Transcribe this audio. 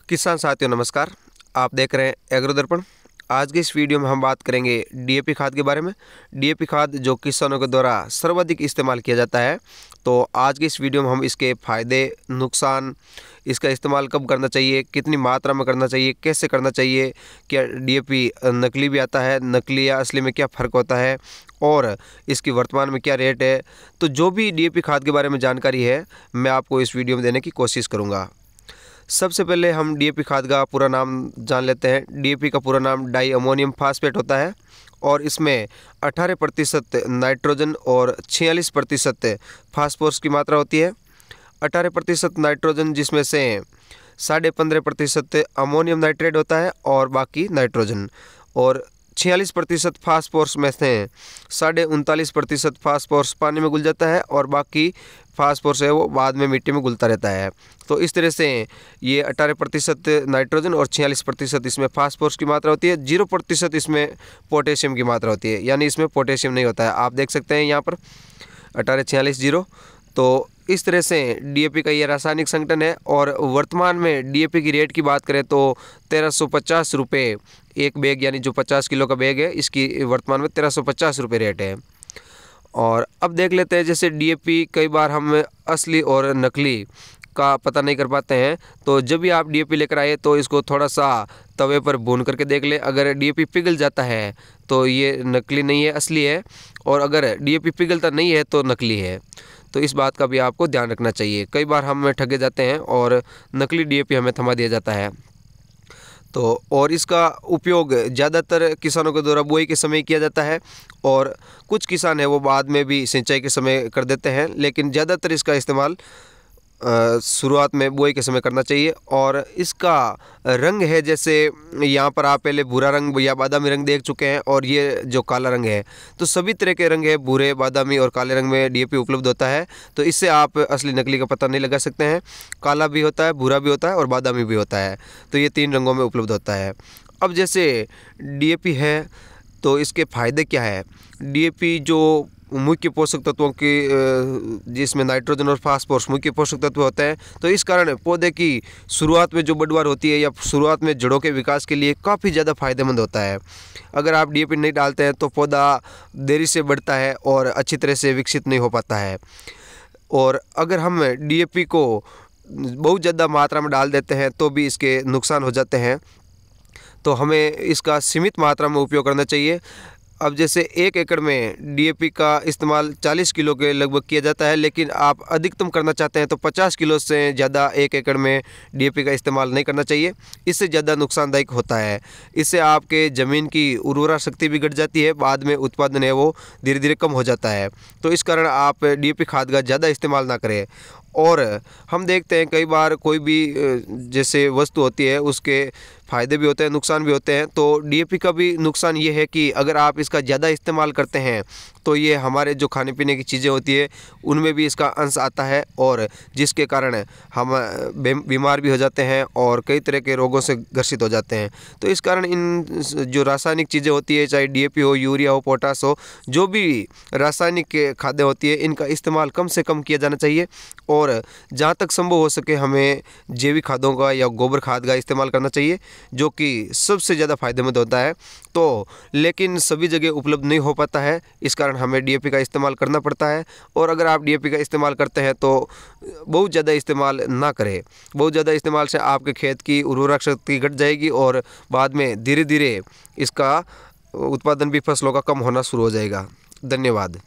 किसान साथियों नमस्कार। आप देख रहे हैं एग्रो दर्पण। आज की इस वीडियो में हम बात करेंगे डीएपी खाद के बारे में। डीएपी खाद जो किसानों के द्वारा सर्वाधिक इस्तेमाल किया जाता है, तो आज की इस वीडियो में हम इसके फ़ायदे, नुकसान, इसका इस्तेमाल कब करना चाहिए, कितनी मात्रा में करना चाहिए, कैसे करना चाहिए, क्या डीएपी नकली भी आता है, नकली या असली में क्या फ़र्क होता है और इसकी वर्तमान में क्या रेट है। तो जो भी डीएपी खाद के बारे में जानकारी है मैं आपको इस वीडियो में देने की कोशिश करूँगा। सबसे पहले हम डीएपी खाद का पूरा नाम जान लेते हैं। डीएपी का पूरा नाम डाई अमोनियम फास्फेट होता है और इसमें 18% नाइट्रोजन और 46% फास्फोरस की मात्रा होती है। 18% नाइट्रोजन जिसमें से 15.5% अमोनियम नाइट्रेट होता है और बाकी नाइट्रोजन, और 46% फास्फोरस में से 39.5% फास्फोरस पानी में घुल जाता है और बाकी फास्फोरस है वो बाद में मिट्टी में घुलता रहता है। तो इस तरह से ये 18% नाइट्रोजन और 46% इसमें फास्फोरस की मात्रा होती है। 0% इसमें पोटेशियम की मात्रा होती है, यानी इसमें पोटेशियम नहीं होता है। आप देख सकते हैं यहाँ पर 18 46 0। तो इस तरह से डीएपी का ये रासायनिक संगठन है। और वर्तमान में डीएपी की रेट की बात करें तो 1350 रुपये एक बैग, यानी जो 50 किलो का बैग है इसकी वर्तमान में 1350 रुपये रेट है। और अब देख लेते हैं, जैसे डीएपी कई बार हम असली और नकली का पता नहीं कर पाते हैं, तो जब भी आप डीएपी लेकर आए तो इसको थोड़ा सा तवे पर भून करके देख ले। अगर डीएपी पिघल जाता है तो ये नकली नहीं है, असली है, और अगर डीएपी पिघलता नहीं है तो नकली है। तो इस बात का भी आपको ध्यान रखना चाहिए। कई बार हम ठगे जाते हैं और नकली डीएपी हमें थमा दिया जाता है। तो और इसका उपयोग ज़्यादातर किसानों के द्वारा बुआई के समय किया जाता है, और कुछ किसान हैं वो बाद में भी सिंचाई के समय कर देते हैं, लेकिन ज़्यादातर इसका इस्तेमाल शुरुआत में बुआई के समय करना चाहिए। और इसका रंग है, जैसे यहाँ पर आप पहले भूरा रंग या बादामी रंग देख चुके हैं, और ये जो काला रंग है, तो सभी तरह के रंग है, भूरे, बादामी और काले रंग में डीएपी उपलब्ध होता है। तो इससे आप असली नकली का पता नहीं लगा सकते हैं। काला भी होता है, भूरा भी होता है और बादामी भी होता है। तो ये 3 रंगों में उपलब्ध होता है। अब जैसे डीएपी है तो इसके फ़ायदे क्या है। डीएपी जो मुख्य पोषक तत्वों की, जिसमें नाइट्रोजन और फास्फोरस मुख्य पोषक तत्व होते हैं, तो इस कारण पौधे की शुरुआत में जो बढ़वार होती है या शुरुआत में जड़ों के विकास के लिए काफ़ी ज़्यादा फायदेमंद होता है। अगर आप डीएपी नहीं डालते हैं तो पौधा देरी से बढ़ता है और अच्छी तरह से विकसित नहीं हो पाता है। और अगर हम डीएपी को बहुत ज़्यादा मात्रा में डाल देते हैं तो भी इसके नुकसान हो जाते हैं। तो हमें इसका सीमित मात्रा में उपयोग करना चाहिए। अब जैसे 1 एकड़ में डीएपी का इस्तेमाल 40 किलो के लगभग किया जाता है, लेकिन आप अधिकतम करना चाहते हैं तो 50 किलो से ज़्यादा 1 एकड़ में डीएपी का इस्तेमाल नहीं करना चाहिए। इससे ज़्यादा नुकसानदायक होता है। इससे आपके ज़मीन की उर्वरा शक्ति भी घट जाती है, बाद में उत्पादन है वो धीरे धीरे कम हो जाता है। तो इस कारण आप डीएपी खाद का ज़्यादा इस्तेमाल ना करें। और हम देखते हैं कई बार कोई भी जैसे वस्तु होती है उसके फ़ायदे भी होते हैं, नुकसान भी होते हैं। तो डीएपी का भी नुकसान ये है कि अगर आप इसका ज़्यादा इस्तेमाल करते हैं तो ये हमारे जो खाने पीने की चीज़ें होती है उनमें भी इसका अंश आता है, और जिसके कारण हम बीमार भी हो जाते हैं और कई तरह के रोगों से ग्रसित हो जाते हैं। तो इस कारण इन जो रासायनिक चीज़ें होती है, चाहे डीएपी हो, यूरिया हो, पोटास हो, जो भी रासायनिक खाद्य होती है, इनका इस्तेमाल कम से कम किया जाना चाहिए। और जहाँ तक संभव हो सके हमें जैविक खादों का या गोबर खाद का इस्तेमाल करना चाहिए, जो कि सबसे ज़्यादा फायदेमंद होता है। तो लेकिन सभी जगह उपलब्ध नहीं हो पाता है, इस कारण हमें डीएपी का इस्तेमाल करना पड़ता है। और अगर आप डीएपी का इस्तेमाल करते हैं तो बहुत ज़्यादा इस्तेमाल ना करें। बहुत ज़्यादा इस्तेमाल से आपके खेत की उर्वरक शक्ति घट जाएगी और बाद में धीरे धीरे इसका उत्पादन भी फसलों का कम होना शुरू हो जाएगा। धन्यवाद।